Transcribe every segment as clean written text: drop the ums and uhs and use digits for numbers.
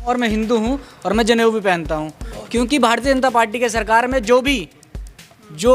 और मैं हिंदू हूँ और मैं जनेऊ भी पहनता हूँ, क्योंकि भारतीय जनता पार्टी के सरकार में जो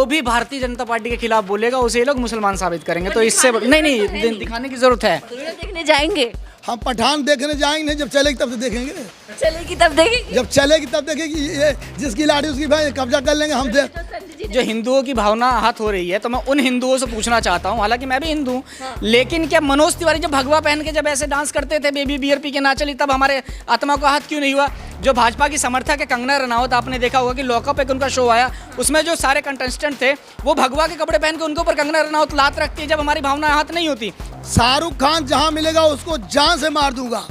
भी भारतीय जनता पार्टी के खिलाफ बोलेगा उसे ये लोग मुसलमान साबित करेंगे। तो इससे नहीं दिखाने की जरूरत है। देखने जाएंगे, हम पठान देखने जाएंगे नहीं, जब चलेगी तब तो देखेंगे। चलेगी तब देखेंगे, जब चलेगी तब देखेगी। ये जिसकी लाठी उसकी भाई कब्जा कर लेंगे हम देख। जो हिंदुओं की भावना आहत हो रही है, तो मैं उन हिंदुओं से पूछना चाहता हूँ, हालांकि मैं भी हिंदू हूँ, लेकिन क्या मनोज तिवारी जब भगवा पहन के जब ऐसे डांस करते थे, बेबी बियर पी के ना चली, तब हमारे आत्मा को आहत क्यों नहीं हुआ? जो भाजपा की समर्थक है कंगना रनावत, आपने देखा होगा कि लॉकअप एक उनका शो आया, उसमें जो सारे कंटेस्टेंट थे वो भगवा के कपड़े पहन के उनके ऊपर कंगना रनावत लात रखती है, जब हमारी भावना आहत नहीं होती। शाहरुख खान जहाँ मिलेगा उसको जान से मार दूंगा।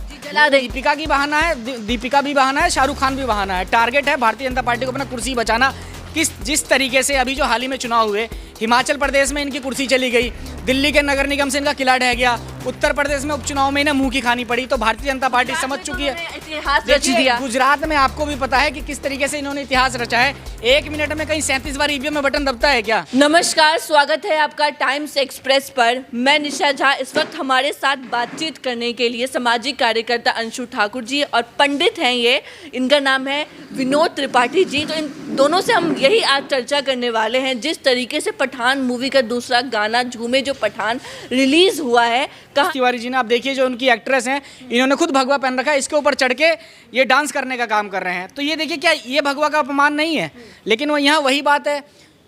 दीपिका की बहाना है, दीपिका भी बहाना है, शाहरुख खान भी बहाना है। टारगेट है भारतीय जनता पार्टी को अपना कुर्सी बचाना। जिस तरीके से अभी जो हाल ही में चुनाव हुए, हिमाचल प्रदेश में इनकी कुर्सी चली गई, दिल्ली के नगर निगम से इनका किला ढह गया, उत्तर प्रदेश में उपचुनाव में इन्हें मुंह की खानी पड़ी, तो भारतीय जनता पार्टी समझ चुकी है। इतिहास रच दिया। गुजरात में आपको भी पता है कि किस तरीके से इन्होंने इतिहास रचा है। 1 मिनट में कहीं 37 बार ईवीएम में बटन दबता है क्या? नमस्कार, स्वागत है आपका टाइम्स एक्सप्रेस पर। मैं निशा झा। इस वक्त हमारे साथ बातचीत करने के लिए सामाजिक कार्यकर्ता अंशु ठाकुर जी और पंडित हैं ये, इनका नाम है विनोद त्रिपाठी जी। तो इन दोनों से हम यही आज चर्चा करने वाले हैं, जिस तरीके से पठान मूवी का दूसरा गाना झूमे जो पठान रिलीज हुआ है। तिवारी जी ने, आप देखिए जो उनकी एक्ट्रेस हैं, इन्होंने खुद भगवा पहन रखा है, इसके ऊपर चढ़ के ये डांस करने का काम कर रहे हैं। तो ये देखिए, क्या ये भगवा का अपमान नहीं है? लेकिन वो यहाँ वही बात है,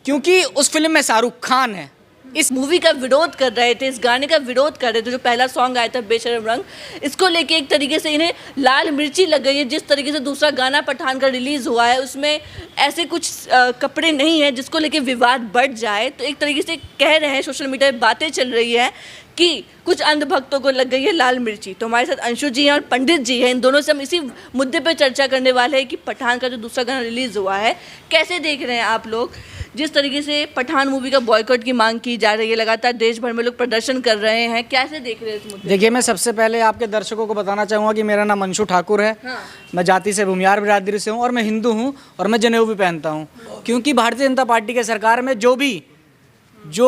क्योंकि उस फिल्म में शाहरुख खान है। इस मूवी का विरोध कर रहे थे, इस गाने का विरोध कर रहे थे। जो पहला सॉन्ग आया था बेशरम रंग, इसको लेके एक तरीके से इन्हें लाल मिर्ची लग गई है। जिस तरीके से दूसरा गाना पठान का रिलीज हुआ है, उसमें ऐसे कुछ कपड़े नहीं हैं जिसको लेके विवाद बढ़ जाए। तो एक तरीके से कह रहे हैं, सोशल मीडिया पर बातें चल रही है कि कुछ अंधभक्तों को लग गई है लाल मिर्ची। तो हमारे साथ अंशु जी हैं और पंडित जी हैं। इन दोनों से हम इसी मुद्दे पर चर्चा करने वाले हैं कि पठान का जो दूसरा गाना रिलीज हुआ है, कैसे देख रहे हैं आप लोग? जिस तरीके से पठान मूवी का बॉयकॉट की मांग की जा रही है, लगातार देश भर में लोग प्रदर्शन कर रहे हैं, कैसे देख रहे हैं इस मुद्दे? देखिए, मैं सबसे पहले आपके दर्शकों को बताना चाहूँगा कि मेरा नाम अंशु ठाकुर है। मैं जाति से भूमियार बिरादरी से हूँ और मैं हिंदू हूँ और मैं जनेऊ भी पहनता हूँ, क्योंकि भारतीय जनता पार्टी के सरकार में जो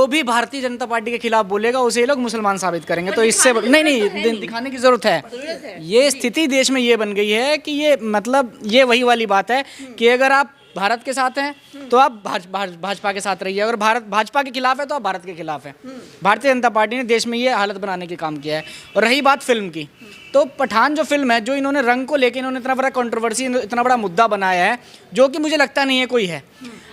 भी भारतीय जनता पार्टी के खिलाफ बोलेगा उसे ये लोग मुसलमान साबित करेंगे। तो इससे नहीं दिखाने की जरूरत है। ये स्थिति देश में ये बन गई है कि ये मतलब ये वही वाली बात है कि अगर आप भारत के साथ हैं तो आप भाजपा के साथ रहिए, अगर भारत भाजपा के खिलाफ है तो आप भारत के खिलाफ हैं। भारतीय जनता पार्टी ने देश में ये हालत बनाने के काम किया है। और रही बात फिल्म की, तो पठान जो फिल्म है, जो इन्होंने रंग को लेकर इन्होंने इतना बड़ा कंट्रोवर्सी, इतना बड़ा मुद्दा बनाया है, जो कि मुझे लगता नहीं है कोई है।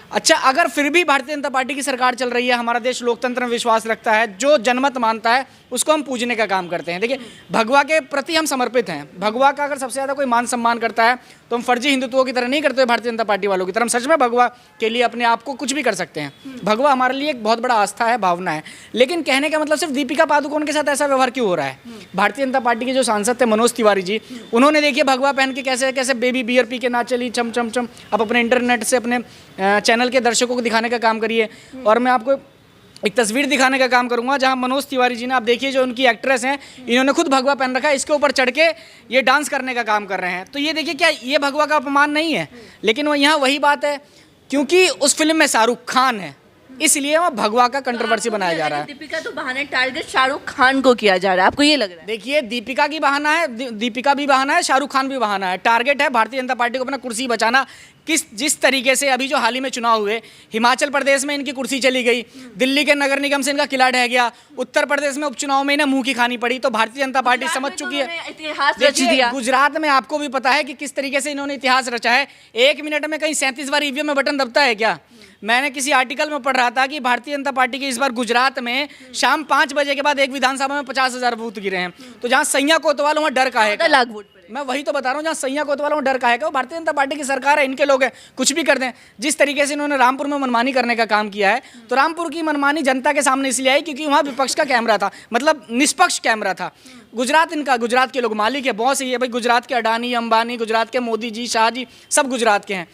अच्छा, अगर फिर भी भारतीय जनता पार्टी की सरकार चल रही है, हमारा देश लोकतंत्र में विश्वास रखता है, जो जनमत मानता है उसको हम पूजने का काम करते हैं। देखिए, भगवा के प्रति हम समर्पित हैं। भगवा का अगर सबसे ज़्यादा कोई मान सम्मान करता है तो हम फर्जी हिंदुत्वों की तरह नहीं करते, भारतीय जनता पार्टी वालों की तरह। हम सच में भगवा के लिए अपने आप को कुछ भी कर सकते हैं। भगवा हमारे लिए एक बहुत बड़ा आस्था है, भावना है। लेकिन कहने का मतलब सिर्फ दीपिका पादुकोण के साथ ऐसा व्यवहार क्यों हो रहा है? भारतीय जनता पार्टी के जो सांसद थे मनोज तिवारी जी, उन्होंने देखिए भगवा पहन के कैसे कैसे बेबी बियर पी के ना चली, चम चम चम। आप अपने इंटरनेट से अपने चैनल के दर्शकों को दिखाने का काम करिए। और मैं आपको एक तस्वीर दिखाने का काम करूंगा, जहां मनोज तिवारी जी ने, आप देखिए जो उनकी एक्ट्रेस हैं, इन्होंने खुद भगवा पहन रखा है, इसके ऊपर चढ़ के ये डांस करने का काम कर रहे हैं। तो ये देखिए, क्या ये भगवा का अपमान नहीं है? लेकिन वो यहाँ वही बात है, क्योंकि उस फिल्म में शाहरुख खान है, इसलिए वहाँ भगवा का कंट्रोवर्सी बनाया जा रहा है। दीपिका तो बहाना, टारगेट शाहरुख खान को किया जा रहा है, आपको ये लग रहा है? देखिए, दीपिका की बहाना है, दीपिका भी बहाना है, शाहरुख खान भी बहाना है। टारगेट है भारतीय जनता पार्टी को अपना कुर्सी बचाना। जिस तरीके से अभी जो हाल ही में चुनाव हुए, हिमाचल प्रदेश में इनकी कुर्सी चली गई, दिल्ली के नगर निगम से इनका किला ढह गया, उत्तर प्रदेश में उपचुनाव में इन्हें मुंह की खानी पड़ी, तो भारतीय जनता पार्टी समझ चुकी है। इतिहास रच दिया। गुजरात में आपको भी पता है कि किस तरीके से इन्होंने इतिहास रचा है। 1 मिनट में कहीं 37 बार ईवीएम में बटन दबता है क्या? मैंने किसी आर्टिकल में पढ़ रहा था कि भारतीय जनता पार्टी के इस बार गुजरात में शाम 5 बजे के बाद एक विधानसभा में 50,000 बूथ गिरे हैं। तो जहाँ सैया कोतवाल वहाँ डर का है। मैं वही तो बता रहा हूँ, जहाँ सैया कोतवाल वहाँ डर का है। वो भारतीय जनता पार्टी की सरकार है, इनके लोग हैं, कुछ भी कर दें। जिस तरीके से इन्होंने रामपुर में मनमानी करने का काम किया है, तो रामपुर की मनमानी जनता के सामने इसलिए आई क्योंकि वहाँ विपक्ष का कैमरा था, मतलब निष्पक्ष कैमरा था। गुजरात के लोग मालिक है, बॉस है ये भाई। गुजरात के अडानी, अंबानी, गुजरात के मोदी जी, शाह जी, सब गुजरात के हैं।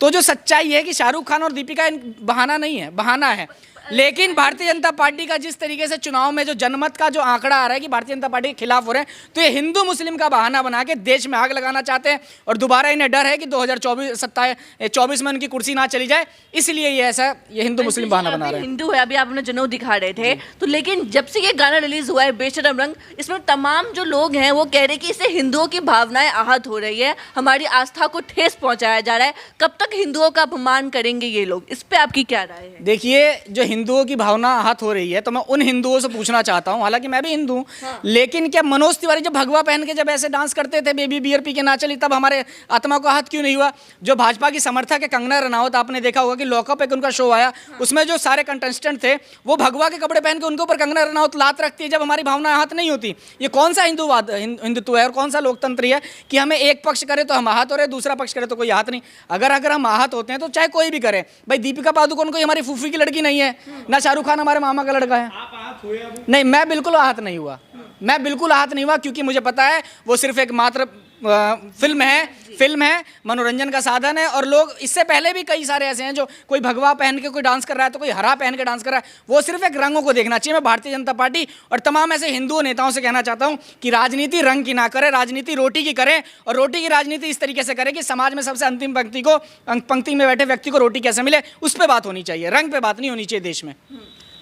तो जो सच्चाई है कि शाहरुख खान और दीपिका बहाना नहीं है, बहाना है। लेकिन भारतीय जनता पार्टी का जिस तरीके से चुनाव में जो जनमत का जो आंकड़ा आ रहा है कि भारतीय जनता पार्टी के खिलाफ हो रहे हैं, तो ये हिंदू मुस्लिम का बहाना बना के देश में आग लगाना चाहते हैं और दोबारा इन्हें डर है कि 2024 में उनकी कुर्सी ना चली जाए, इसलिए ये हिंदू मुस्लिम बहाना बना रहे हैं। हिंदू है, अभी आप अपने जनेऊ दिखा रहे थे, तो लेकिन जब से ये गाना रिलीज हुआ है बेशरम रंग, इसमें तमाम जो लोग हैं वो कह रहे हैं कि इससे हिंदुओं की भावनाएं आहत हो रही है, हमारी आस्था को ठेस पहुंचाया जा रहा है। कब तक हिंदुओं का अपमान करेंगे ये लोग? इस पे आपकी क्या राय है? देखिए, जो हिंदुओं की भावना आहत हो रही है, तो मैं उन हिंदुओं से पूछना चाहता हूं, हालांकि मैं भी हिंदू हूं, लेकिन क्या मनोज तिवारी जब भगवा पहन के जब ऐसे डांस करते थे, बेबी बियर पी के ना चली, तब हमारे आत्मा को आहत क्यों नहीं हुआ? जो भाजपा की समर्थक है कंगना रनावत, आपने देखा होगा कि लॉकअप एक उनका शो आया, उसमें जो सारे कंटेस्टेंट थे वो भगवा के कपड़े पहन के उनके ऊपर कंगना रनावत लात रखती है, जब हमारी भावना आहत नहीं होती। ये कौन सा हिंदुत्व है और कौन सा लोकतंत्र है कि हमें एक पक्ष करे तो हम आहत हो रहे, दूसरा पक्ष करे तो कोई आहत नहीं? अगर हम आहत होते हैं तो चाहे कोई भी करे। भाई दीपिका पादुकोण कोई हमारी फूफी की लड़की नहीं है, ना शाहरुख खान हमारे मामा का लड़का है। आप आहत हुए? नहीं, मैं बिल्कुल आहत नहीं हुआ, मैं बिल्कुल आहत नहीं हुआ, क्योंकि मुझे पता है वो सिर्फ एक मात्र फिल्म है, मनोरंजन का साधन है। और लोग इससे पहले भी कई सारे ऐसे हैं जो कोई भगवा पहन के कोई डांस कर रहा है तो कोई हरा पहन के डांस कर रहा है, वो सिर्फ एक रंगों को देखना चाहिए। मैं भारतीय जनता पार्टी और तमाम ऐसे हिंदू नेताओं से कहना चाहता हूं कि राजनीति रंग की ना करें, राजनीति रोटी की करें, और रोटी की राजनीति इस तरीके से करें कि समाज में सबसे अंतिम पंक्ति में बैठे व्यक्ति को रोटी कैसे मिले, उस पर बात होनी चाहिए, रंग पे बात नहीं होनी चाहिए देश में।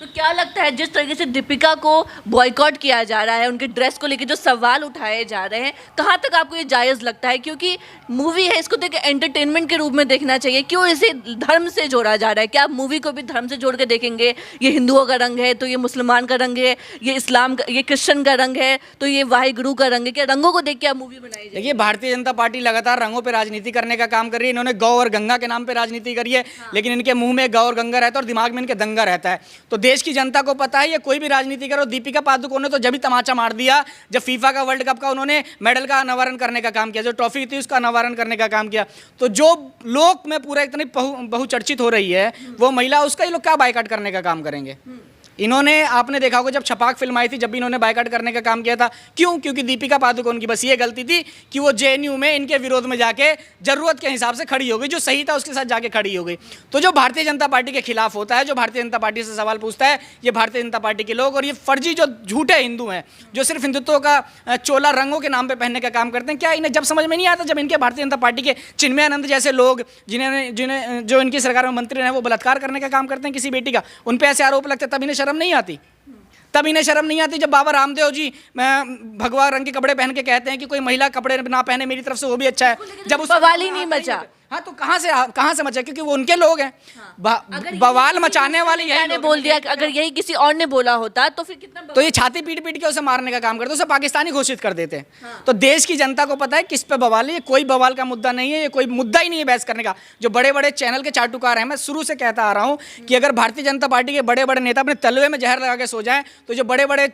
तो क्या लगता है जिस तरीके से दीपिका को बॉयकॉट किया जा रहा है, उनके ड्रेस को लेकर जो सवाल उठाए जा रहे हैं, कहाँ तक आपको ये जायज़ लगता है? क्योंकि मूवी है, इसको तो एक एंटरटेनमेंट के रूप में देखना चाहिए, क्यों इसे धर्म से जोड़ा जा रहा है? क्या आप मूवी को भी धर्म से जोड़ के देखेंगे? ये हिंदुओं का रंग है तो ये मुसलमान का रंग है, ये इस्लाम का, ये क्रिश्चियन का रंग है तो ये वाहिगुरु का रंग है, क्या रंगों को देख के आप मूवी बनाई? देखिए, भारतीय जनता पार्टी लगातार रंगों पर राजनीति करने का काम कर रही है। इन्होंने गौ और गंगा के नाम पर राजनीति करी है, लेकिन इनके मुंह में गौ और गंगा रहता है और दिमाग में इनके दंगा रहता है। तो देश की जनता को पता है ये कोई भी राजनीति करो। दीपिका पादुकोण ने तो जब भी तमाचा मार दिया जब फीफा का वर्ल्ड कप का उन्होंने मेडल का अनावरण करने का काम किया, जो ट्रॉफी थी उसका अनावरण करने का काम किया। तो जो लोग में पूरा इतनी बहुचर्चित हो रही है वो महिला, उसका ये लोग क्या बायकॉट करने का काम करेंगे? इन्होंने, आपने देखा होगा जब छपाक फिल्म आई थी, जब भी इन्होंने बायकॉट करने का काम किया था। क्यों? क्योंकि दीपिका पादुकोण की बस ये गलती थी कि वो जेएनयू में इनके विरोध में जाके जरूरत के हिसाब से खड़ी हो गई, जो सही था उसके साथ जाके खड़ी हो गई। तो जो भारतीय जनता पार्टी के खिलाफ होता है, जो भारतीय जनता पार्टी से सवाल पूछता है, ये भारतीय जनता पार्टी के लोग और ये फर्जी जो झूठे हिंदू हैं, जो सिर्फ हिंदुत्व का चोला रंगों के नाम पर पहनने का काम करते हैं। क्या इन्हें जब समझ में नहीं आता, जब इनके भारतीय जनता पार्टी के चिन्मयानंद जैसे लोग जिन्हें जो इनकी सरकार में मंत्री हैं, वो बलात्कार करने का काम करते हैं किसी बेटी का, उन पर ऐसे आरोप लगते हैं, तब इन्हें शर्म नहीं आती? तब इन्हें शर्म नहीं आती जब बाबा रामदेव जी भगवा रंग के कपड़े पहन के कहते हैं कि कोई महिला कपड़े ना पहने मेरी तरफ से वो भी अच्छा है, जब उस बवाल ही नहीं मचा। हाँ, तो कहाँ से मचा? क्योंकि वो उनके लोग हैं। बवाल मचाने वाले यही ने बोल दिया, अगर यही किसी और ने बोला होता तो फिर कितना, तो ये छाती पीट पीट के उसे मारने का काम करते, उसे पाकिस्तानी घोषित कर देते हैं। तो देश की जनता को पता है किस पे बवाल है। ये कोई बवाल का मुद्दा नहीं है, ये कोई मुद्दा ही नहीं है बहस करने का। जो बड़े बड़े चैनल के चाटुकार हैं, मैं शुरू से कहता आ रहा हूँ कि अगर भारतीय जनता पार्टी के बड़े बड़े नेता अपने तलवे में जहर लगा के सो जाएं, तो जो बड़े बड़े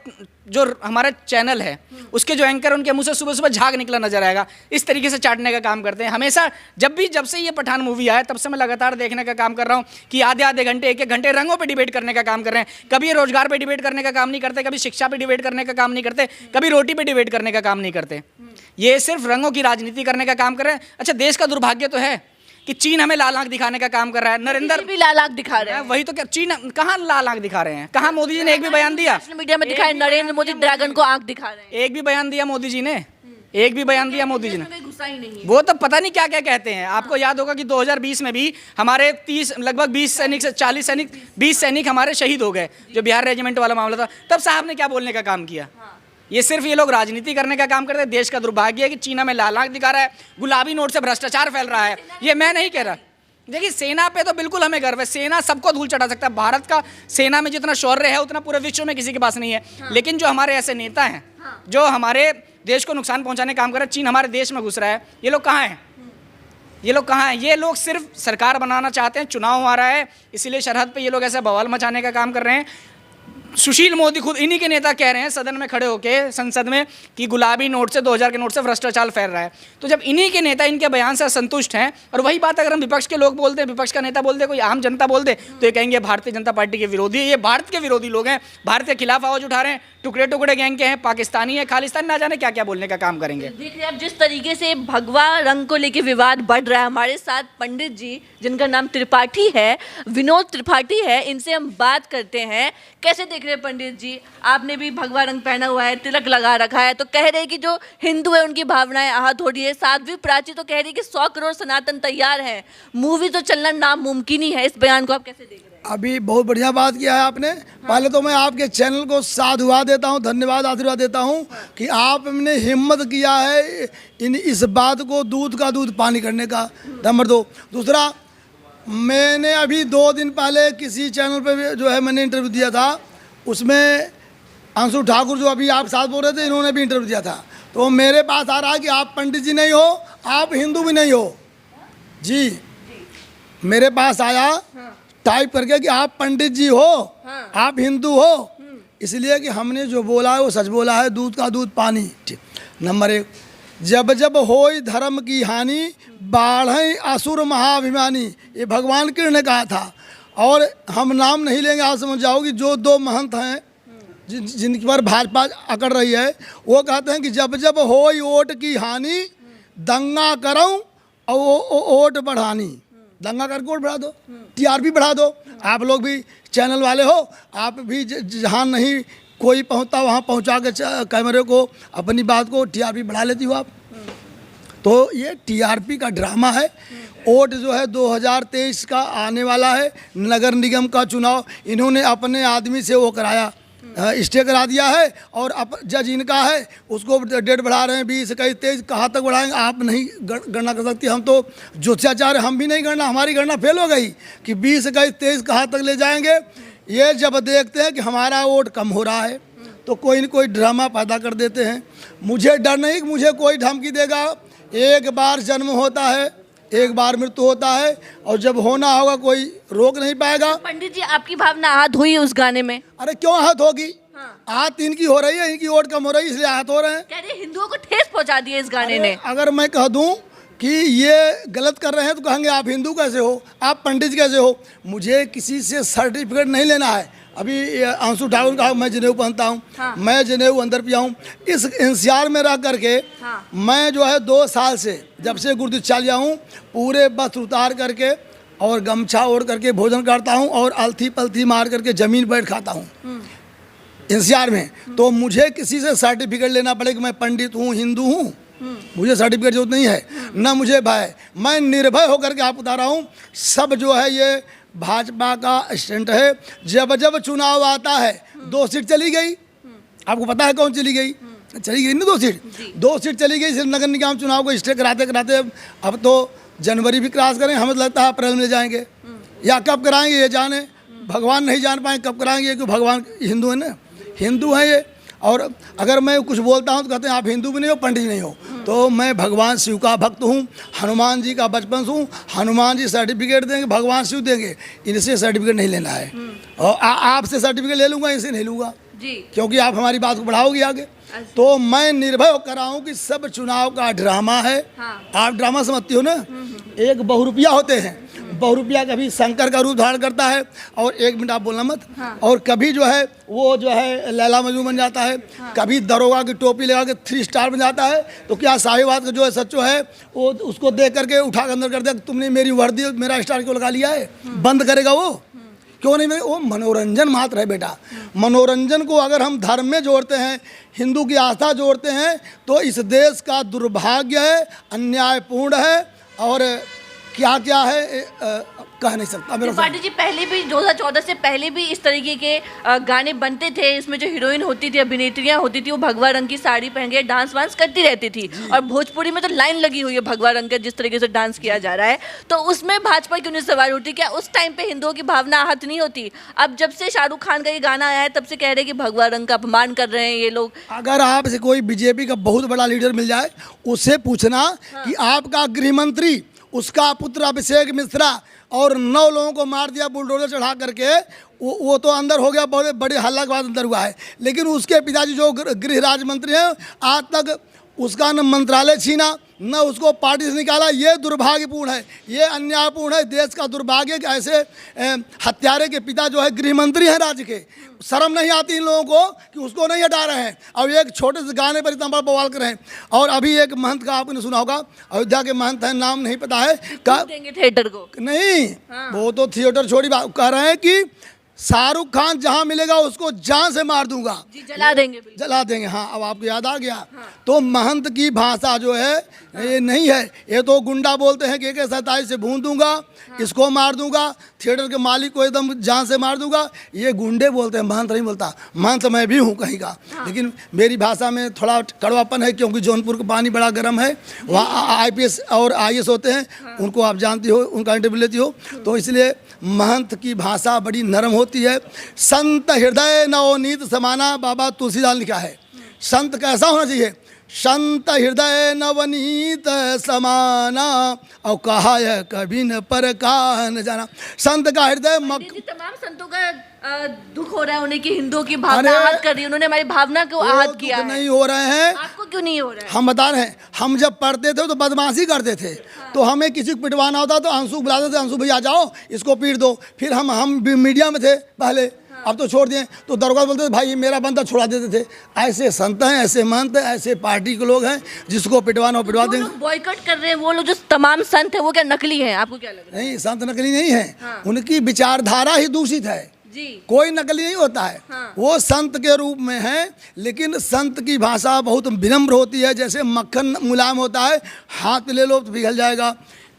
जो हमारा चैनल है उसके जो एंकर, उनके मुंह से सुबह सुबह झाग निकला नजर आएगा। इस तरीके से चाटने का काम करते हैं हमेशा। जब से ये पठान मूवी आया तब से मैं लगातार देखने का काम कर रहा हूँ कि आधे घंटे, एक घंटे रंगों पे डिबेट करने का काम कर रहे हैं। कभी ये रोजगार पे डिबेट करने का काम नहीं करते, कभी शिक्षा पे डिबेट करने का काम नहीं करते, कभी रोटी पे डिबेट करने का काम नहीं करते। ये सिर्फ रंगों की राजनीति करने का काम कर रहे हैं। अच्छा, देश का दुर्भाग्य तो है कि चीन हमें लाल आंख दिखाने का काम कर रहा है। नरेंद्र भी लाल आंख दिखा रहे हैं। वही तो, क्या चीन कहाँ लाल आंख दिखा रहे हैं? कहाँ मोदी जी ने एक भी बयान दिया? सोशल मीडिया में दिखाया नरेंद्र मोदी ड्रैगन को आंख दिखा रहे हैं। एक भी बयान दिया मोदी जी ने? एक भी बयान दिया मोदी जी ने? गुस्सा ही नहीं। वो तो पता नहीं क्या क्या कहते हैं। आपको याद होगा कि 2020 में भी हमारे लगभग 20 सैनिक से 40 सैनिक 20 सैनिक हमारे शहीद हो गए, जो बिहार रेजिमेंट वाला मामला था। तब साहब ने क्या बोलने का काम किया? ये सिर्फ ये लोग राजनीति करने का काम करते हैं। देश का दुर्भाग्य है कि चीन हमें लाल आंख दिखा रहा है, गुलाबी नोट से भ्रष्टाचार फैल रहा है। ये मैं नहीं कह रहा। देखिए, सेना पे तो बिल्कुल हमें गर्व है, सेना सबको धूल चढ़ा सकता है। भारत का सेना में जितना शौर्य है उतना पूरे विश्व में किसी के पास नहीं है। लेकिन जो हमारे ऐसे नेता हैं जो हमारे देश को नुकसान पहुंचाने का काम कर रहे हैं, चीन हमारे देश में घुस रहा है, ये लोग कहाँ हैं? ये लोग कहाँ हैं? ये लोग सिर्फ सरकार बनाना चाहते हैं, चुनाव आ रहा है इसलिए सरहद पे ये लोग ऐसा बवाल मचाने का काम कर रहे हैं। सुशील मोदी खुद इन्हीं के नेता कह रहे हैं सदन में खड़े होके संसद में कि गुलाबी नोट से 2000 के नोट से भ्रष्टाचार फैल रहा है। तो जब इन्हीं के नेता इनके बयान से असंतुष्ट हैं और वही बात अगर हम विपक्ष के लोग बोलते हैं, विपक्ष का नेता बोलते, कोई आम जनता बोलते, तो ये कहेंगे भारतीय जनता पार्टी के विरोधी है, ये भारत के विरोधी लोग हैं, भारत के खिलाफ आवाज उठा रहे हैं, टुकड़े टुकड़े गैंग के हैं, पाकिस्तानी है, खालिस्तानी, ना जाने क्या क्या बोलने का काम करेंगे। देख रहे हैं आप जिस तरीके से भगवा रंग को लेके विवाद बढ़ रहा है। हमारे साथ पंडित जी जिनका नाम त्रिपाठी है, विनोद त्रिपाठी है, इनसे हम बात करते हैं। कैसे देख रहे हैं पंडित जी, आपने भी भगवा रंग पहना हुआ है, तिलक लगा रखा है, तो कह रहे हैं कि जो हिंदू है उनकी भावनाएं आहत हो रही है। साध्वी प्राची तो कह रही है कि 100 करोड़ सनातन तैयार हैं, मूवी तो चलना नामुमकिन ही है। इस बयान को आप कैसे देख रहे हैं? अभी बहुत बढ़िया बात किया है आपने। पहले तो मैं आपके चैनल को साधुवाद देता हूँ, धन्यवाद, आशीर्वाद देता हूँ कि आपने हिम्मत किया है इस बात को दूध का दूध पानी करने का। नंबर 2, दूसरा, मैंने अभी 2 दिन पहले किसी चैनल पे जो है मैंने इंटरव्यू दिया था, उसमें अंशु ठाकुर जो अभी आप साथ बोल रहे थे, इन्होंने भी इंटरव्यू दिया था। तो मेरे पास आ रहा है कि आप पंडित जी नहीं हो, आप हिंदू भी नहीं हो जी। मेरे पास आया टाइप करके कि आप पंडित जी हो, आप हिंदू हो, इसलिए कि हमने जो बोला है वो सच बोला है, दूध का दूध पानी। ठीक। नंबर 1, जब जब होई धर्म की हानि, बाढ़ असुर महाभिमानी, ये भगवान कृष्ण ने कहा था। और हम नाम नहीं लेंगे, आप समझ जाओ कि जो 2 महंत हैं जिनके पर भाजपा अकड़ रही है, वो कहते हैं कि जब जब होई वोट की हानि, दंगा करूं और वोट बढ़ानी। दंगा करके वोट बढ़ा दो, टीआरपी बढ़ा दो। आप लोग भी चैनल वाले हो, आप भी जहाँ नहीं कोई पहुँचता वहाँ पहुँचा के कैमरे को अपनी बात को टीआरपी बढ़ा लेती हो आप। तो ये टीआरपी का ड्रामा है। वोट जो है 2023 का आने वाला है, नगर निगम का चुनाव इन्होंने अपने आदमी से वो कराया, स्टे करा दिया है। और जज इनका है, उसको डेट बढ़ा रहे हैं 20, 21, 23, कहाँ तक बढ़ाएंगे आप नहीं गणना कर सकती। हम तो ज्योतिषाचार्य, हम भी नहीं गणना, हमारी गणना फेल हो गई कि 20, 21, 23 कहाँ तक ले जाएंगे। ये जब देखते हैं कि हमारा वोट कम हो रहा है तो कोई न कोई ड्रामा पैदा कर देते हैं। मुझे डर नहीं कि मुझे कोई धमकी देगा। एक बार जन्म होता है, एक बार मृत्यु होता है, और जब होना होगा कोई रोक नहीं पाएगा। पंडित जी, आपकी भावना आहत हुई उस गाने में? अरे क्यों आहत होगी? आहत इनकी हो रही है, इनकी वोट कम हो रही है, इसलिए आहत हो रहे हैं। कह रहे हिंदुओं को ठेस पहुंचा दी है इस गाने ने। अगर मैं कह दूं कि ये गलत कर रहे हैं तो कहेंगे आप हिंदू कैसे हो, आप पंडित कैसे हो। मुझे किसी से सर्टिफिकेट नहीं लेना है। अभी अंशु ठाकुर कहा मैं जनेऊ पहनता हूँ, मैं जनेऊ अंदर पिया हूँ। इस इंसियार में रह करके मैं जो है 2 साल से, जब से गुरुद्वारा चलिया हूँ, पूरे वस्त्र उतार करके और गमछा ओढ़ करके भोजन करता हूँ और अलथी पलथी मार करके ज़मीन बैठ खाता हूँ इंसियार में। तो मुझे किसी से सर्टिफिकेट लेना पड़े कि मैं पंडित हूँ, हिंदू हूँ, मुझे सर्टिफिकेट जरूरत नहीं है, ना मुझे भय। मैं निर्भय होकर के आप बता रहा हूँ। सब जो है ये भाजपा का स्टंट है। जब जब चुनाव आता है 2 सीट चली गई, आपको पता है कौन चली गई? चली गई ना 2 सीट, 2 सीट चली गई। सिर्फ नगर निगम चुनाव को स्टे कराते कराते अब तो जनवरी भी क्रॉस करें, हमें तो लगता है अप्रैल में ले जाएंगे, या कब कराएंगे ये जाने, भगवान नहीं जान पाए कब कराएंगे, क्योंकि भगवान हिंदू है ना, हिंदू हैं ये। और अगर मैं कुछ बोलता हूँ तो कहते हैं आप हिंदू भी नहीं हो, पंडित नहीं हो। तो मैं भगवान शिव का भक्त हूँ, हनुमान जी का बचपन से हूँ। हनुमान जी सर्टिफिकेट देंगे, भगवान शिव देंगे, इनसे सर्टिफिकेट नहीं लेना है। और आपसे सर्टिफिकेट ले लूँगा, इनसे नहीं लूँगा जी, क्योंकि आप हमारी बात को बढ़ाओगे आगे। तो मैं निर्भय होकर रहा हूँ कि सब चुनाव का ड्रामा है। आप ड्रामा समझती हो ना। एक बहुरूपिया होते हैं, बहुरूपिया कभी शंकर का रूप धारण करता है, और 1 मिनट आप बोलना मत। और कभी जो है वो जो है लैला मजनू बन जाता है, कभी दरोगा की टोपी लगा के 3 स्टार बन जाता है। तो क्या साहिबाद का जो है सच्चो है वो उसको देख करके उठा के अंदर कर दिया, तुमने मेरी वर्दी मेरा स्टार क्यों लगा लिया है? बंद करेगा वो? क्यों नहीं? वो मनोरंजन मात्र है बेटा। मनोरंजन को अगर हम धर्म में जोड़ते हैं, हिंदू की आस्था जोड़ते हैं, तो इस देश का दुर्भाग्य है, अन्यायपूर्ण है, और क्या क्या है कह नहीं सकता। त्रिपाठी जी, पहले भी 2014 से पहले भी इस तरीके के गाने बनते थे। इसमें जो हीरोइन होती थी, अभिनेत्रियां होती थी, वो भगवा रंग की साड़ी पहन के डांस वांस करती रहती थी। और भोजपुरी में तो लाइन लगी हुई है भगवा रंग का, जिस तरीके से डांस किया जा रहा है। तो उसमें भाजपा क्यों नहीं सवाल उठती? क्या उस टाइम पे हिंदुओं की भावना आहत नहीं होती? अब जब से शाहरुख खान का ये गाना आया है तब से कह रहे हैं कि भगवा रंग का अपमान कर रहे हैं ये लोग। अगर आपसे कोई बीजेपी का बहुत बड़ा लीडर मिल जाए, उससे पूछना कि आपका गृह मंत्री, उसका पुत्र अभिषेक मिश्रा और 9 लोगों को मार दिया बुलडोजर चढ़ा करके, वो तो अंदर हो गया, बहुत बड़े हल्ला के बाद अंदर हुआ है। लेकिन उसके पिताजी जो गृह राज्य मंत्री हैं, आज तक उसका न मंत्रालय छीना, न उसको पार्टी से निकाला। ये दुर्भाग्यपूर्ण है, ये अन्यायपूर्ण है। देश का दुर्भाग्य कि ऐसे हत्यारे के पिता जो है गृह मंत्री हैं राज्य के, शर्म नहीं आती इन लोगों को कि उसको नहीं हटा रहे हैं। अब एक छोटे से गाने पर इतना बड़ा बवाल कर रहे हैं। और अभी एक महंत का आपने सुना होगा, अयोध्या के महंत हैं, नाम नहीं पता है, देंगे थिएटर को नहीं, वो तो थिएटर छोड़ी बात कह रहे हैं कि शाहरुख खान जहां मिलेगा उसको जान से मार दूंगा, जी जला देंगे, जला देंगे। हाँ, अब आपको याद आ गया। तो महंत की भाषा जो है ये नहीं है। ये तो गुंडा बोलते हैं कि AK-47 से भून दूंगा, इसको मार दूंगा, थिएटर के मालिक को एकदम जान से मार दूंगा। ये गुंडे बोलते हैं, महंत नहीं बोलता। महंत मैं भी हूँ कहीं का, लेकिन मेरी भाषा में थोड़ा कड़वापन है, क्योंकि जौनपुर का पानी बड़ा गर्म है। वहाँ IPS और IAS होते हैं, उनको आप जानती हो, उनका इंटरव्यू लेती हो, तो इसलिए महंत की भाषा बड़ी नरम होती है। संत हृदय नवनीत समाना, बाबा तुलसीदास लिखा है। संत कैसा होना चाहिए? संत हृदय नवनीत समाना, और कहा है कभी न पर का न जाना। संत का हृदय तमाम संतों का दुख हो रहा है, उन्हें कि हिंदुओं की भावना आहत कर रही है, उन्होंने हमारी भावना को आहत किया है। नहीं हो रहे हैं। आपको क्यों नहीं हो रहा है? हम बता रहे हैं, हम जब पढ़ते थे तो बदमाशी करते थे। तो हमें किसी को पिटवाना होता तो अंशु बुलाते थे, अंशु भैया जाओ इसको पीट दो। फिर हम भी मीडिया में थे पहले, अब तो छोड़ दिए। तो दरोगा बोलते थे भाई मेरा बंदा छुड़ा देते थे। ऐसे संत हैं, ऐसे महंत हैं, ऐसे पार्टी के लोग हैं, जिसको पिटवाना हो पिटवा देंगे। बॉयकॉट कर रहे हैं वो लोग, जो तमाम संत हैं वो क्या नकली हैं? आपको क्या लग रहा है? नहीं, संत नकली नहीं है, उनकी विचारधारा ही दूषित है जी। कोई नकली नहीं होता है। वो संत के रूप में है, लेकिन संत की भाषा बहुत विनम्र होती है। जैसे मक्खन मुलायम होता है, हाथ ले लो तो पिघल जाएगा,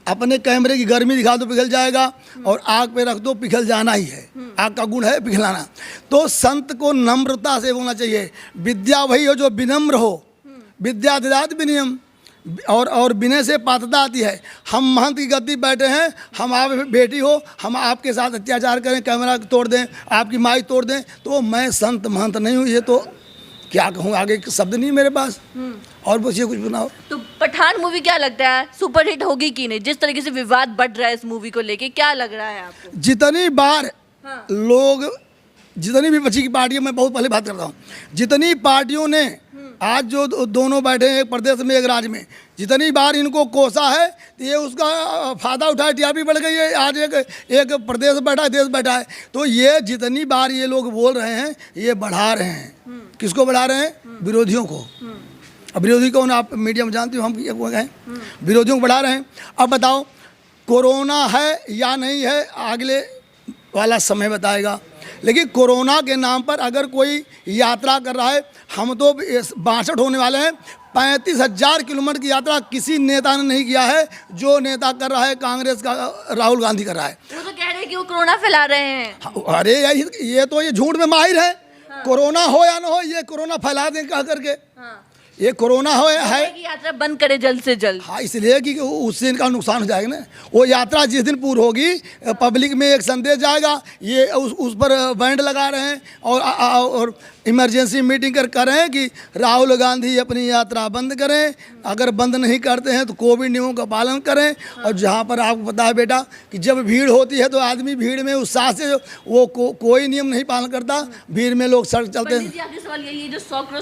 अपने कैमरे की गर्मी दिखा दो पिघल जाएगा, और आग पे रख दो पिघल जाना ही है। आग का गुण है पिघलाना। तो संत को नम्रता से बोलना चाहिए। विद्या वही हो जो विनम्र हो, विद्या ददात विनयम, और विनय से पात्रता आती है। हम महंत की गद्दी बैठे हैं, हम आप बेटी हो, हम आपके साथ अत्याचार करें, कैमरा तोड़ दें, आपकी माइक तोड़ दें, तो मैं संत महंत नहीं हूँ। ये तो क्या कहूँ, आगे शब्द नहीं मेरे पास। और पूछिए, कुछ बनाओ। तो पठान मूवी क्या लगता है, सुपर हिट होगी कि नहीं? जिस तरीके से विवाद बढ़ रहा है इस मूवी को लेके, क्या लग रहा है आपको? जितनी बार लोग, जितनी भी बची की पार्टियों में बहुत पहले बात करता हूँ, जितनी पार्टियों ने आज जो दोनों बैठे हैं, एक प्रदेश में एक राज्य में, जितनी बार इनको कोसा है तो ये उसका फायदा उठाए, टीआरपी बढ़ गई है। आज एक प्रदेश बैठा है, देश बैठा है, तो ये जितनी बार ये लोग बोल रहे हैं, ये बढ़ा रहे हैं। किसको बढ़ा रहे हैं? विरोधियों को। अब विरोधी कौन, आप मीडिया में जानती हो, हम हैं विरोधियों को बढ़ा रहे हैं। अब बताओ कोरोना है या नहीं है, अगले वाला समय बताएगा। लेकिन कोरोना के नाम पर अगर कोई यात्रा कर रहा है, हम तो 62 होने वाले हैं, 35,000 किलोमीटर की यात्रा किसी नेता ने नहीं किया है। जो नेता कर रहा है कांग्रेस का राहुल गांधी कर रहा है। वो तो कह रहे हैं कि वो कोरोना फैला रहे हैं। अरे ये तो ये झूठ में माहिर है। कोरोना हो या ना हो, ये कोरोना फैला दें कह करके। ये कोरोना हो है कि यात्रा बंद करे जल्द से जल्द। हाँ, इसलिए कि उससे इनका नुकसान हो जाएगा ना। वो यात्रा जिस दिन पूरी होगी, पब्लिक में एक संदेश जाएगा, ये उस पर बैंड लगा रहे हैं और इमरजेंसी मीटिंग कर रहे हैं कि राहुल गांधी अपनी यात्रा बंद करें। अगर बंद नहीं करते हैं तो कोविड नियमों का पालन करें। और जहाँ पर आपको पता है बेटा कि जब भीड़ होती है तो आदमी भीड़ में उत्साह से वो कोई नियम नहीं पालन करता, भीड़ में लोग सड़क चलते हैं। आगे सवाल यही है, जो 100 करोड़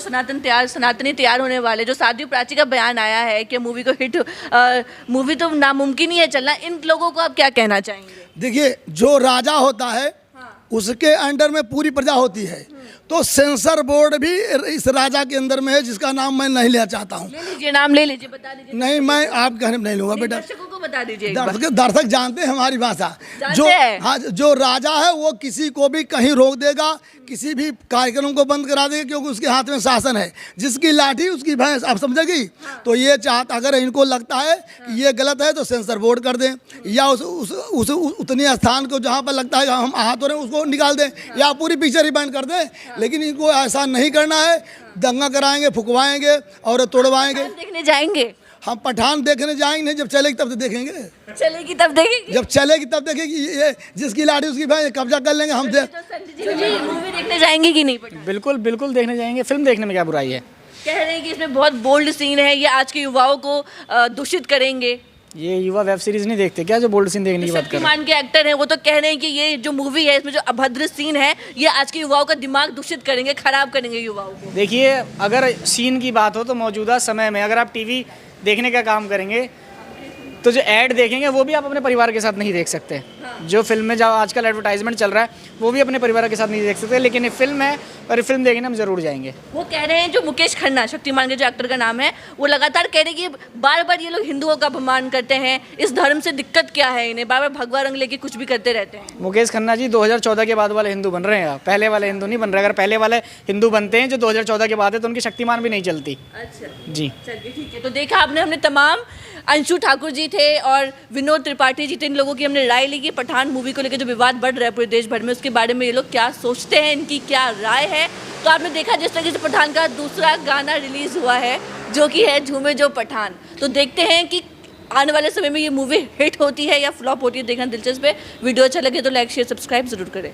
सनातनी तैयार होने वाले, जो साध्वी प्राची का बयान आया है कि मूवी को हिट, मूवी तो नामुमकिन ही है चलना, इन लोगों को आप क्या कहना चाहेंगे? देखिए, जो राजा होता है उसके अंडर में पूरी प्रजा होती है। तो सेंसर बोर्ड भी इस राजा के अंदर में है, जिसका नाम मैं नहीं लेना चाहता हूँ। ले लीजिए, नाम ले लीजिए, बता दीजिए। नहीं, मैं आप कहने में नहीं लूँगा बेटा, दर्शकों को बता दीजिए। दर्शक जानते हैं हमारी भाषा। जो हाँ, जो राजा है वो किसी को भी कहीं रोक देगा, किसी भी कार्यक्रम को बंद करा देगा, क्योंकि उसके हाथ में शासन है। जिसकी लाठी उसकी भैंस, आप समझेगी। तो ये चाहता, अगर इनको लगता है कि ये गलत है तो सेंसर बोर्ड कर दें, या उस उतनी स्थान को जहाँ पर लगता है हम हाथ हो रहे हैं उसको निकाल दें, या पूरी पिक्चर ही बैन कर दें। लेकिन इनको ऐसा नहीं करना है। दंगा कराएंगे, फुकवाएंगे और तोड़वाएंगे। देखने जाएंगे हम पठान देखने जाएंगे नहीं, जब चलेगी तब तो देखेंगे। चलेगी तब देखेंगे, जब चलेगी तब देखेगी। ये जिसकी लाठी उसकी भाई, कब्जा कर लेंगे हम। मूवी देखने जाएंगे कि नहीं? बिल्कुल बिल्कुल देखने जाएंगे। फिल्म देखने में क्या बुराई है? कह रहे हैं कि इसमें बहुत बोल्ड सीन है, ये आज के युवाओं को दूषित करेंगे। ये युवा वेब सीरीज नहीं देखते क्या, जो बोल्ड सीन देखने की बात कर रहे हैं? शक्तिमान के एक्टर हैं वो तो कह रहे हैं कि ये जो मूवी है इसमें जो अभद्र सीन है ये आज के युवाओं का दिमाग दूषित करेंगे, खराब करेंगे युवाओं को। देखिए, अगर सीन की बात हो तो मौजूदा समय में अगर आप टीवी देखने का काम करेंगे तो जो ऐड देखेंगे वो भी आप अपने परिवार के साथ नहीं देख सकते। जो फिल्म में जो आजकल एडवर्टाइजमेंट चल रहा है वो भी अपने परिवार के साथ नहीं देख सकते, लेकिन ये फिल्म है और ये फिल्म देखने हम ज़रूर जाएंगे। वो कह रहे हैं जो मुकेश खन्ना, शक्तिमान के जो एक्टर का नाम है, वो लगातार कह रहे हैं कि बार बार ये लोग हिंदुओं का अपमान करते हैं, इस धर्म से दिक्कत क्या है इन्हें, बार बार भगवा रंग लेके कुछ भी करते रहते हैं। मुकेश खन्ना जी 2014 के बाद वाले हिंदू बन रहे हैं, पहले वाले हिंदू नहीं बन रहे। अगर पहले वाले हिंदू बनते हैं जो 2014 के बाद है तो उनकी शक्तिमान भी नहीं चलती। अच्छा जी चलिए ठीक है। तो देखा आपने, हमने तमाम अंशु ठाकुर जी थे और विनोद त्रिपाठी जी थे, इन लोगों की हमने राय ली कि पठान मूवी को लेकर जो विवाद बढ़ रहा है पूरे देश भर में, उसके बारे में ये लोग क्या सोचते हैं, इनकी क्या राय है। तो आपने देखा जिस तरीके से पठान का दूसरा गाना रिलीज हुआ है जो कि है झूमे जो पठान। तो देखते हैं कि आने वाले समय में ये मूवी हिट होती है या फ्लॉप होती है, देखना दिलचस्प है। वीडियो अच्छा लगे तो लाइक शेयर सब्सक्राइब जरूर करें।